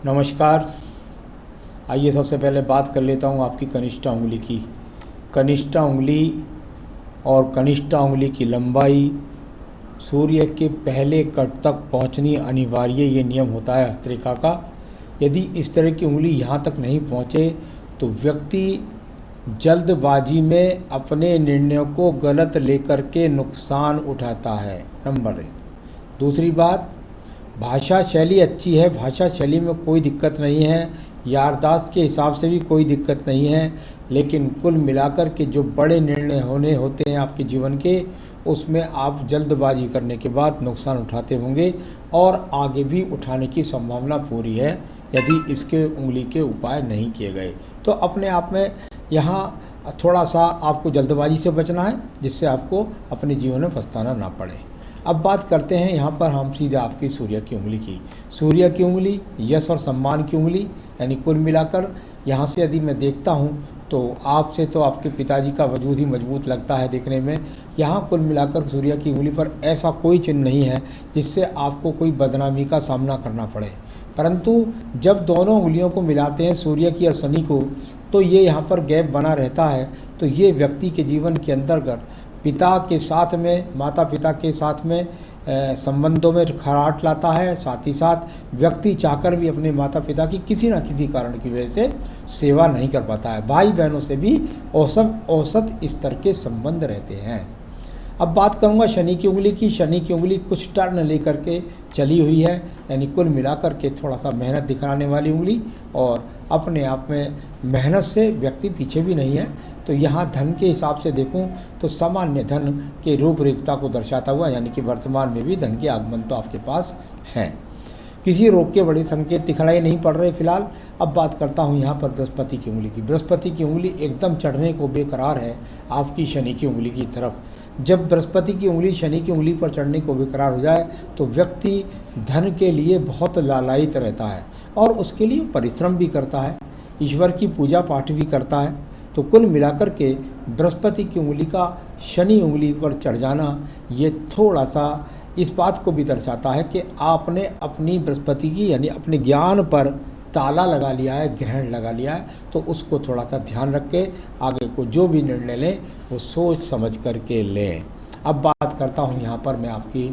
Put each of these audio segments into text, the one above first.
नमस्कार। आइए सबसे पहले बात कर लेता हूँ आपकी कनिष्ठा उंगली की। कनिष्ठा उंगली और कनिष्ठा उंगली की लंबाई सूर्य के पहले कट तक पहुँचनी अनिवार्य, ये नियम होता है हस्तरेखा का। यदि इस तरह की उंगली यहाँ तक नहीं पहुँचे तो व्यक्ति जल्दबाजी में अपने निर्णयों को गलत लेकर के नुकसान उठाता है, नंबर 1। दूसरी बात, भाषा शैली अच्छी है, भाषा शैली में कोई दिक्कत नहीं है, याददाश्त के हिसाब से भी कोई दिक्कत नहीं है, लेकिन कुल मिलाकर के जो बड़े निर्णय होते हैं आपके जीवन के, उसमें आप जल्दबाजी करने के बाद नुकसान उठाते होंगे और आगे भी उठाने की संभावना पूरी है यदि इसके उंगली के उपाय नहीं किए गए। तो अपने आप में यहाँ थोड़ा सा आपको जल्दबाजी से बचना है, जिससे आपको अपने जीवन में पछताना ना पड़े। अब बात करते हैं यहाँ पर हम सीधा आपकी सूर्य की उंगली की। सूर्य की उंगली यश और सम्मान की उंगली, यानी कुल मिलाकर यहाँ से यदि मैं देखता हूँ तो आपसे तो आपके पिताजी का वजूद ही मजबूत लगता है देखने में। यहाँ कुल मिलाकर सूर्य की उंगली पर ऐसा कोई चिन्ह नहीं है जिससे आपको कोई बदनामी का सामना करना पड़े, परंतु जब दोनों उंगलियों को मिलाते हैं सूर्य की और शनि को, तो ये यहाँ पर गैप बना रहता है। तो ये व्यक्ति के जीवन के अंतर्गत पिता के साथ में, माता पिता के साथ में संबंधों में खराट लाता है। साथ ही साथ व्यक्ति चाहकर भी अपने माता पिता की किसी न किसी कारण की वजह से सेवा नहीं कर पाता है। भाई बहनों से भी औसत स्तर के संबंध रहते हैं। अब बात करूंगा शनि की उंगली की। शनि की उंगली कुछ टर्न लेकर के चली हुई है, यानी कुल मिलाकर के थोड़ा सा मेहनत दिखाने वाली उंगली, और अपने आप में मेहनत से व्यक्ति पीछे भी नहीं है। तो यहाँ धन के हिसाब से देखूं तो सामान्य धन के रूपरेखता को दर्शाता हुआ, यानी कि वर्तमान में भी धन के आगमन तो आपके पास हैं। किसी रोग के बड़े संकेत दिखलाई नहीं पड़ रहे फिलहाल। अब बात करता हूँ यहाँ पर बृहस्पति की उंगली की। बृहस्पति की उंगली एकदम चढ़ने को बेकरार है आपकी शनि की उंगली की तरफ। जब बृहस्पति की उंगली शनि की उंगली पर चढ़ने को बेकरार हो जाए तो व्यक्ति धन के लिए बहुत लालायित रहता है और उसके लिए परिश्रम भी करता है, ईश्वर की पूजा पाठ भी करता है। तो कुल मिलाकर के बृहस्पति की उंगली का शनि उंगली पर चढ़ जाना ये थोड़ा सा इस बात को भी दर्शाता है कि आपने अपनी बृहस्पति की, यानी अपने ज्ञान पर ताला लगा लिया है, ग्रहण लगा लिया है। तो उसको थोड़ा सा ध्यान रख के आगे को जो भी निर्णय लें वो सोच समझ करके लें। अब बात करता हूँ यहाँ पर मैं आपकी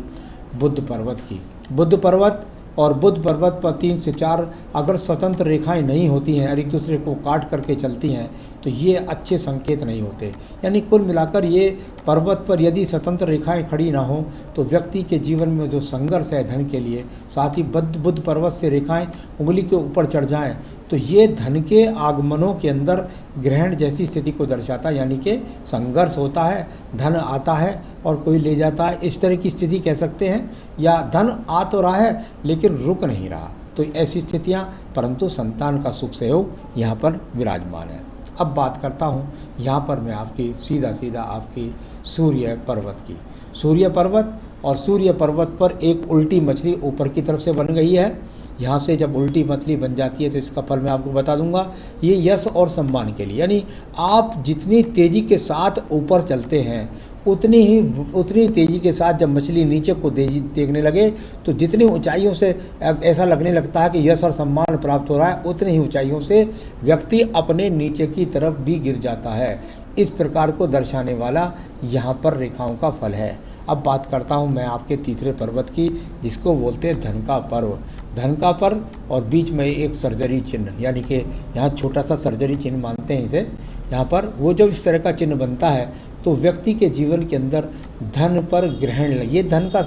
बुध पर्वत की। बुध पर्वत और बुध पर्वत पर 3 से 4 अगर स्वतंत्र रेखाएं नहीं होती हैं और एक दूसरे को काट करके चलती हैं तो ये अच्छे संकेत नहीं होते। यानी कुल मिलाकर ये पर्वत पर यदि स्वतंत्र रेखाएं खड़ी ना हो तो व्यक्ति के जीवन में जो संघर्ष है धन के लिए, साथ ही बुध पर्वत से रेखाएं उंगली के ऊपर चढ़ जाएं तो ये धन के आगमनों के अंदर ग्रहण जैसी स्थिति को दर्शाता है। यानी कि संघर्ष होता है, धन आता है और कोई ले जाता है, इस तरह की स्थिति कह सकते हैं। या धन आ तो रहा है लेकिन रुक नहीं रहा, तो ऐसी स्थितियां, परंतु संतान का सुख सहयोग यहाँ पर विराजमान है। अब बात करता हूँ यहाँ पर मैं आपकी सीधा आपकी सूर्य पर्वत की। सूर्य पर्वत और सूर्य पर्वत पर एक उल्टी मछली ऊपर की तरफ से बन गई है। यहाँ से जब उल्टी मछली बन जाती है तो इसका फल मैं आपको बता दूंगा। ये यश और सम्मान के लिए, यानी आप जितनी तेज़ी के साथ ऊपर चलते हैं उतनी तेज़ी के साथ जब मछली नीचे को देखने लगे तो जितनी ऊंचाइयों से ऐसा लगने लगता है कि यश और सम्मान प्राप्त हो रहा है, उतनी ही ऊंचाइयों से व्यक्ति अपने नीचे की तरफ भी गिर जाता है। इस प्रकार को दर्शाने वाला यहाँ पर रेखाओं का फल है। अब बात करता हूँ मैं आपके तीसरे पर्वत की, जिसको बोलते हैं धन का पर्व। धन का पर्व और बीच में एक सर्जरी चिन्ह, यानी कि यहाँ छोटा सा सर्जरी चिन्ह मानते हैं इसे। यहाँ पर वो जब इस तरह का चिन्ह बनता है तो व्यक्ति के जीवन के अंदर धन पर ग्रहण, ये धन का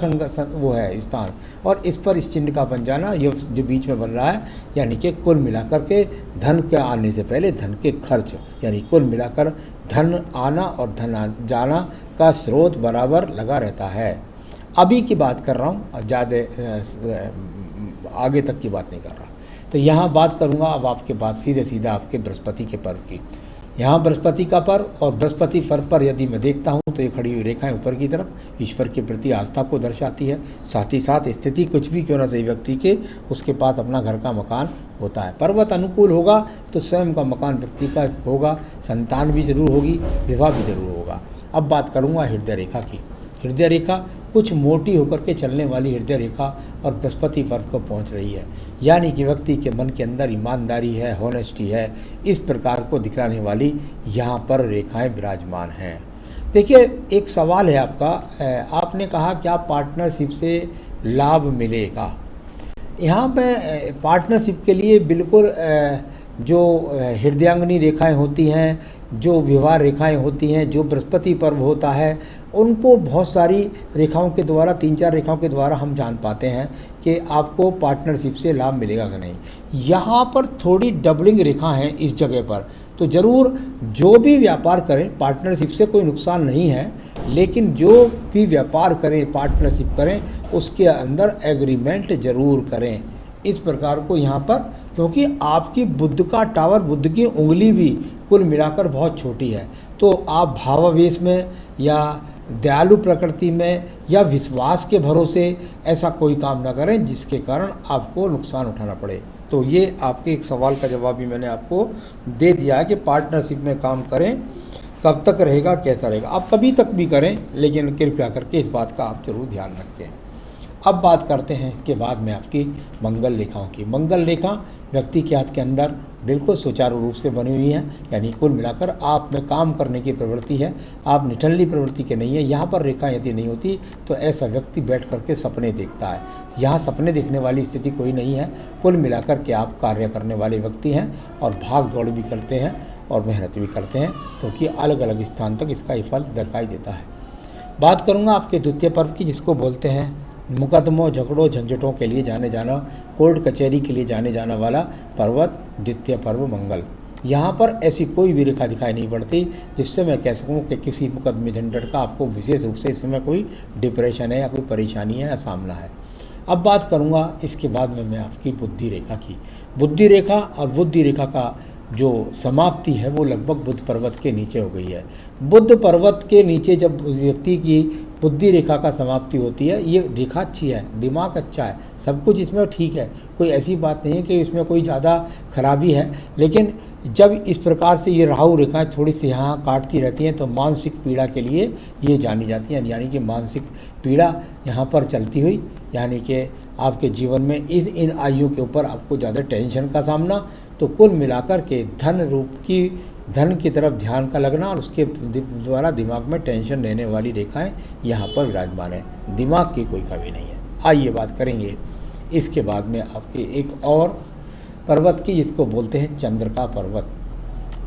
वो है स्थान, और इस पर इस चिन्ह का बन जाना, ये जो बीच में बन रहा है, यानी कि कुल मिलाकर के धन के आने से पहले धन के खर्च, यानी कुल मिलाकर धन आना और धन जाना का स्रोत बराबर लगा रहता है। अभी की बात कर रहा हूँ, ज़्यादा आगे तक की बात नहीं कर रहा। तो यहाँ बात करूँगा अब आपके बाद सीधे आपके बृहस्पति के पर्व की। यहाँ बृहस्पति का पर्व और बृहस्पति पर्व पर यदि मैं देखता हूँ तो ये खड़ी हुई रेखाएं ऊपर की तरफ ईश्वर के प्रति आस्था को दर्शाती है। साथ ही साथ स्थिति कुछ भी क्यों ना सही व्यक्ति के, उसके पास अपना घर का मकान होता है। पर्वत अनुकूल होगा तो स्वयं का मकान व्यक्ति का होगा, संतान भी जरूर होगी, विवाह भी जरूर होगा। अब बात करूँगा हृदय रेखा की। हृदय रेखा कुछ मोटी होकर के चलने वाली हृदय रेखा और बृहस्पति पर्व को पहुंच रही है, यानी कि व्यक्ति के मन के अंदर ईमानदारी है, हॉनेस्टी है, इस प्रकार को दिखाने वाली यहाँ पर रेखाएं विराजमान हैं। देखिए, एक सवाल है आपका, आपने कहा क्या पार्टनरशिप से लाभ मिलेगा। यहाँ पे पार्टनरशिप के लिए बिल्कुल जो हृदयांगनी रेखाएं होती हैं, जो विवाह रेखाएं होती हैं, जो बृहस्पति पर्व होता है, उनको बहुत सारी रेखाओं के द्वारा, 3-4 रेखाओं के द्वारा हम जान पाते हैं कि आपको पार्टनरशिप से लाभ मिलेगा कि नहीं। यहाँ पर थोड़ी डबलिंग रेखा है इस जगह पर, तो ज़रूर जो भी व्यापार करें पार्टनरशिप से कोई नुकसान नहीं है, लेकिन जो भी व्यापार करें, पार्टनरशिप करें, उसके अंदर एग्रीमेंट ज़रूर करें। इस प्रकार को यहाँ पर, क्योंकि आपकी बुध का टावर, बुध की उंगली भी कुल मिलाकर बहुत छोटी है, तो आप भावावेश में या दयालु प्रकृति में या विश्वास के भरोसे ऐसा कोई काम ना करें जिसके कारण आपको नुकसान उठाना पड़े। तो ये आपके एक सवाल का जवाब भी मैंने आपको दे दिया है कि पार्टनरशिप में काम करें, कब तक रहेगा, कैसा रहेगा। आप कभी तक भी करें, लेकिन कृपया करके इस बात का आप जरूर ध्यान रखें। अब बात करते हैं इसके बाद में आपकी मंगल रेखाओं की। मंगल रेखा व्यक्ति के हाथ के अंदर बिल्कुल सुचारू रूप से बनी हुई है, यानी कुल मिलाकर आप में काम करने की प्रवृत्ति है, आप निठल्ली प्रवृत्ति के नहीं है। यहाँ पर रेखा यदि नहीं होती तो ऐसा व्यक्ति बैठ करके सपने देखता है। यहाँ सपने देखने वाली स्थिति कोई नहीं है। कुल मिलाकर के आप कार्य करने वाले व्यक्ति हैं और भाग दौड़ भी करते हैं और मेहनत भी करते हैं, क्योंकि अलग अलग स्थान तक इसका फल दिखाई देता है। बात करूँगा आपके द्वितीय पर्व की, जिसको बोलते हैं मुकदमों, झगड़ों, झंझटों के लिए जाने जाना, कोर्ट कचहरी के लिए जाने जाना वाला पर्वत द्वितीय पर्व मंगल। यहाँ पर ऐसी कोई भी रेखा दिखाई नहीं पड़ती जिससे मैं कह सकूँ कि किसी मुकदमे झंझट का आपको विशेष रूप से इस समय कोई डिप्रेशन है या कोई परेशानी है या सामना है। अब बात करूँगा इसके बाद में मैं आपकी बुद्धि रेखा की। बुद्धि रेखा और बुद्धि रेखा का जो समाप्ति है वो लगभग बुध पर्वत के नीचे हो गई है। बुध पर्वत के नीचे जब व्यक्ति की बुद्धि रेखा का समाप्ति होती है, ये रेखा अच्छी है, दिमाग अच्छा है, सब कुछ इसमें ठीक है, कोई ऐसी बात नहीं है कि इसमें कोई ज़्यादा खराबी है। लेकिन जब इस प्रकार से ये राहु रेखाएं थोड़ी सी यहाँ काटती रहती हैं तो मानसिक पीड़ा के लिए ये जानी जाती हैं, यानी कि मानसिक पीड़ा यहाँ पर चलती हुई, यानी कि आपके जीवन में इन आयुओं के ऊपर आपको ज़्यादा टेंशन का सामना। तो कुल मिलाकर के धन की तरफ ध्यान का लगना और उसके द्वारा दिमाग में टेंशन रहने वाली रेखाएं यहाँ पर विराजमान है। दिमाग की कोई कमी नहीं है। आइए बात करेंगे इसके बाद में आपके एक और पर्वत की, जिसको बोलते हैं चंद्र का पर्वत।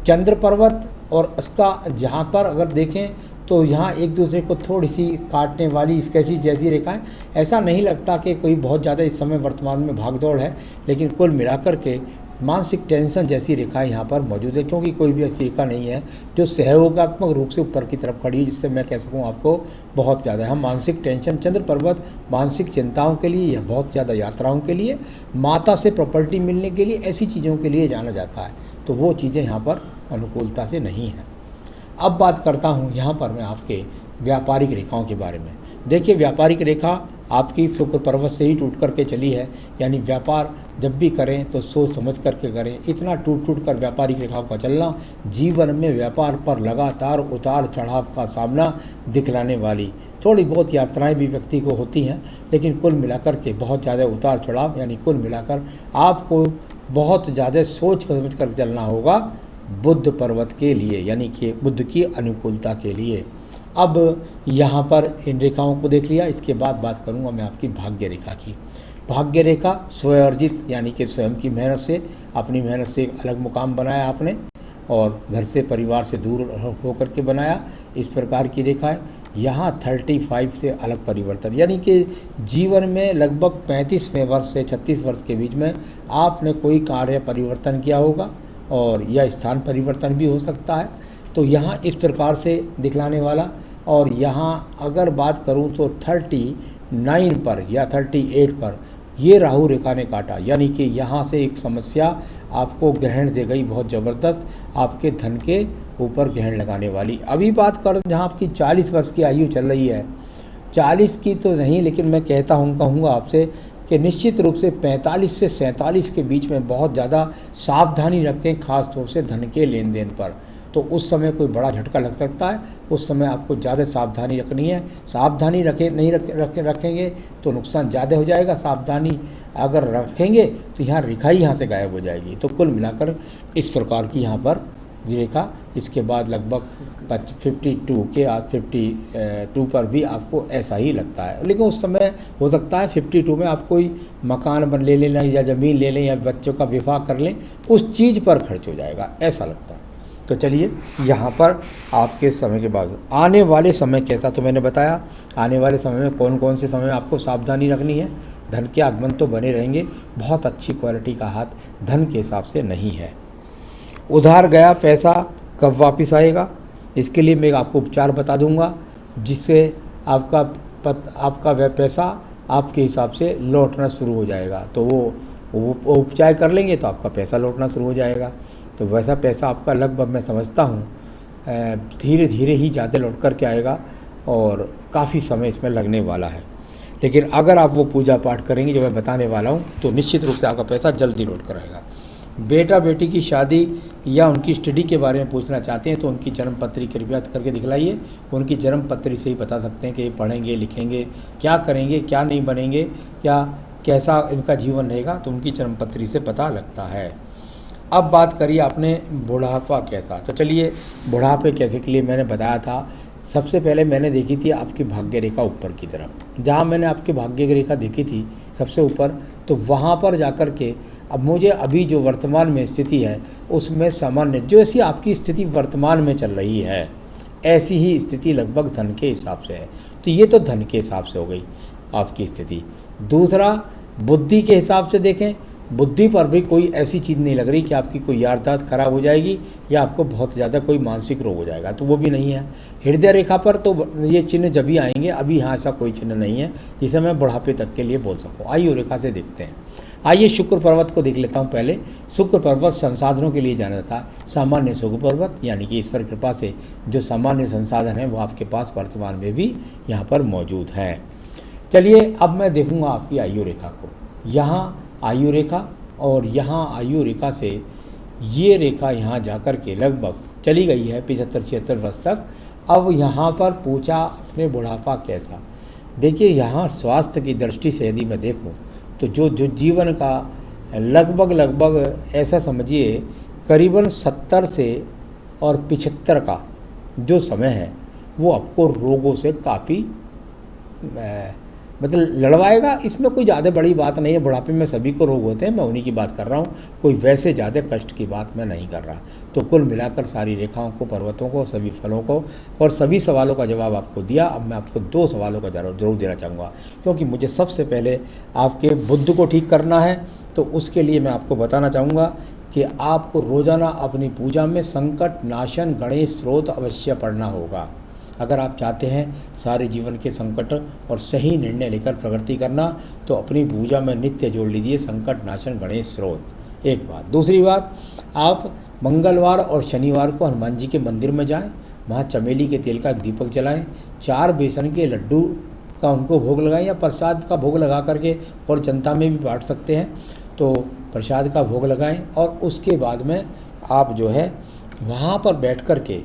चंद्र पर्वत और उसका जहाँ पर अगर देखें तो यहाँ एक दूसरे को थोड़ी सी काटने वाली स्केची जैसी रेखाएं, ऐसा नहीं लगता कि कोई बहुत ज़्यादा इस समय वर्तमान में भागदौड़ है, लेकिन कुल मिलाकर के मानसिक टेंशन जैसी रेखाएं यहाँ पर मौजूद है, क्योंकि कोई भी ऐसी रेखा नहीं है जो सहयोगात्मक रूप से ऊपर की तरफ खड़ी है, जिससे मैं कह सकूँ आपको बहुत ज़्यादा है। हम मानसिक टेंशन, चंद्र पर्वत मानसिक चिंताओं के लिए या बहुत ज़्यादा यात्राओं के लिए, माता से प्रॉपर्टी मिलने के लिए, ऐसी चीज़ों के लिए जाना जाता है। तो वो चीज़ें यहाँ पर अनुकूलता से नहीं हैं। अब बात करता हूँ यहाँ पर मैं आपके व्यापारिक रेखाओं के बारे में। देखिए, व्यापारिक रेखा आपकी शुक्र पर्वत से ही टूट करके चली है, यानी व्यापार जब भी करें तो सोच समझ करके करें। इतना टूट कर व्यापारिक रेखाओं का चलना जीवन में व्यापार पर लगातार उतार चढ़ाव का सामना दिखलाने वाली, थोड़ी बहुत यात्राएं भी व्यक्ति को होती हैं, लेकिन कुल मिलाकर के बहुत ज़्यादा उतार चढ़ाव, यानी कुल मिलाकर आपको बहुत ज़्यादा सोच समझ कर चलना होगा बुध पर्वत के लिए, यानी कि बुध की अनुकूलता के लिए। अब यहाँ पर इन रेखाओं को देख लिया, इसके बाद बात करूँगा मैं आपकी भाग्य रेखा की। भाग्य रेखा स्वयं अर्जित, यानी कि स्वयं की मेहनत से, अपनी मेहनत से एक अलग मुकाम बनाया आपने और घर से, परिवार से दूर होकर के बनाया, इस प्रकार की रेखा है। यहाँ 35 से अलग परिवर्तन, यानी कि जीवन में लगभग 35वें वर्ष से 36 वर्ष के बीच में आपने कोई कार्य परिवर्तन किया होगा और यह स्थान परिवर्तन भी हो सकता है। तो यहाँ इस प्रकार से दिखलाने वाला। और यहाँ अगर बात करूँ तो 39 पर या 38 पर ये राहु रेखा ने काटा, यानी कि यहाँ से एक समस्या आपको ग्रहण दे गई, बहुत ज़बरदस्त, आपके धन के ऊपर ग्रहण लगाने वाली। अभी बात करूँ जहाँ आपकी 40 वर्ष की आयु चल रही है, 40 की तो नहीं, लेकिन मैं कहूँगा आपसे कि निश्चित रूप से 45 से 47 के बीच में बहुत ज़्यादा सावधानी रखें, खास तौर से धन के लेन देन पर। तो उस समय कोई बड़ा झटका लग सकता है। उस समय आपको ज़्यादा सावधानी रखनी है। सावधानी रखेंगे तो नुकसान ज़्यादा हो जाएगा। सावधानी अगर रखेंगे तो यहाँ रेखा ही यहाँ से गायब हो जाएगी। तो कुल मिलाकर इस प्रकार की यहाँ पर रेखा, इसके बाद लगभग 52 के 52 पर भी आपको ऐसा ही लगता है। लेकिन उस समय हो सकता है 52 में आप कोई मकान ले लें या ज़मीन ले लें या बच्चों का विवाह कर लें, उस चीज़ पर खर्च हो जाएगा, ऐसा लगता है। तो चलिए यहाँ पर आपके समय के बाद आने वाले समय कैसा, तो मैंने बताया आने वाले समय में कौन कौन से समय में आपको सावधानी रखनी है। धन के आगमन तो बने रहेंगे, बहुत अच्छी क्वालिटी का हाथ धन के हिसाब से नहीं है। उधार गया पैसा कब वापस आएगा, इसके लिए मैं आपको उपचार बता दूंगा, जिससे आपका वह पैसा आपके हिसाब से लौटना शुरू हो जाएगा। तो वो उपचार कर लेंगे तो आपका पैसा लौटना शुरू हो जाएगा। तो वैसा पैसा आपका लगभग मैं समझता हूँ धीरे धीरे ही ज़्यादा लौट कर के आएगा और काफ़ी समय इसमें लगने वाला है। लेकिन अगर आप वो पूजा पाठ करेंगे जो मैं बताने वाला हूँ तो निश्चित रूप से आपका पैसा जल्दी लौट कर आएगा। बेटा बेटी की शादी या उनकी स्टडी के बारे में पूछना चाहते हैं तो उनकी जन्म पत्री कृपया करके दिखलाइए। उनकी जन्म पत्री से ही बता सकते हैं कि ये पढ़ेंगे लिखेंगे, क्या करेंगे, क्या नहीं बनेंगे, या कैसा इनका जीवन रहेगा, तो उनकी जन्म पत्री से पता लगता है। अब बात करिए आपने बुढ़ापा कैसा, तो चलिए बुढ़ापे कैसे के लिए मैंने बताया था। सबसे पहले मैंने देखी थी आपकी भाग्य रेखा ऊपर की तरफ। जहाँ मैंने आपकी भाग्य रेखा देखी थी सबसे ऊपर, तो वहाँ पर जाकर के अब मुझे अभी जो वर्तमान में स्थिति है उसमें सामान्य, जो ऐसी आपकी स्थिति वर्तमान में चल रही है ऐसी ही स्थिति लगभग धन के हिसाब से है। तो ये तो धन के हिसाब से हो गई आपकी स्थिति। दूसरा, बुद्धि के हिसाब से देखें, बुद्धि पर भी कोई ऐसी चीज़ नहीं लग रही कि आपकी कोई याददाश्त खराब हो जाएगी या आपको बहुत ज़्यादा कोई मानसिक रोग हो जाएगा, तो वो भी नहीं है। हृदय रेखा पर तो ये चिन्ह जब भी आएंगे, अभी यहाँ ऐसा कोई चिन्ह नहीं है जिसे मैं बुढ़ापे तक के लिए बोल सकूँ। आयु रेखा से देखते हैं। आइए शुक्र पर्वत को देख लेता हूँ पहले। शुक्र पर्वत संसाधनों के लिए जाना जाता है। सामान्य शुक्र पर्वत यानी कि ईश्वर कृपा से जो सामान्य संसाधन है वो आपके पास वर्तमान में भी यहाँ पर मौजूद है। चलिए अब मैं देखूँगा आपकी आयु रेखा को। यहाँ आयु रेखा और यहाँ आयु रेखा से ये रेखा यहाँ जाकर के लगभग चली गई है 75-76 वर्ष तक। अब यहाँ पर पूछा अपने बुढ़ापा कैसा। देखिए यहाँ स्वास्थ्य की दृष्टि से यदि मैं देखूँ तो जो जीवन का लगभग ऐसा समझिए करीबन 70 से और 75 का जो समय है वो आपको रोगों से काफ़ी मतलब लड़वाएगा। इसमें कोई ज़्यादा बड़ी बात नहीं है। बुढ़ापे में सभी को रोग होते हैं, मैं उन्हीं की बात कर रहा हूँ, कोई वैसे ज़्यादा कष्ट की बात मैं नहीं कर रहा। तो कुल मिलाकर सारी रेखाओं को, पर्वतों को, सभी फलों को और सभी सवालों का जवाब आपको दिया। अब मैं आपको 2 सवालों का जरूर देना चाहूँगा, क्योंकि मुझे सबसे पहले आपके बुद्ध को ठीक करना है। तो उसके लिए मैं आपको बताना चाहूँगा कि आपको रोज़ाना अपनी पूजा में संकट नाशन गणेश स्रोत अवश्य पढ़ना होगा। अगर आप चाहते हैं सारे जीवन के संकट और सही निर्णय लेकर प्रगति करना, तो अपनी पूजा में नित्य जोड़ लीजिए संकट नाशन गणेश स्रोत, एक बात। दूसरी बात, आप मंगलवार और शनिवार को हनुमान जी के मंदिर में जाएं, वहाँ चमेली के तेल का एक दीपक जलाएं, 4 बेसन के लड्डू का उनको भोग लगाएं या प्रसाद का भोग लगा करके, और जनता में भी बांट सकते हैं, तो प्रसाद का भोग लगाएं। और उसके बाद में आप जो है वहाँ पर बैठ कर के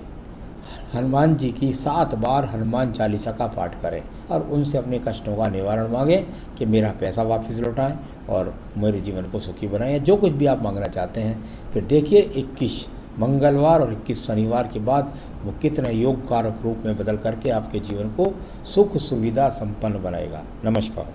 हनुमान जी की 7 बार हनुमान चालीसा का पाठ करें और उनसे अपने कष्टों का निवारण मांगें कि मेरा पैसा वापस लौटाएं और मेरे जीवन को सुखी बनाएं, जो कुछ भी आप मांगना चाहते हैं। फिर देखिए 21 मंगलवार और 21 शनिवार के बाद वो कितने योग कारक रूप में बदल करके आपके जीवन को सुख सुविधा संपन्न बनाएगा। नमस्कार।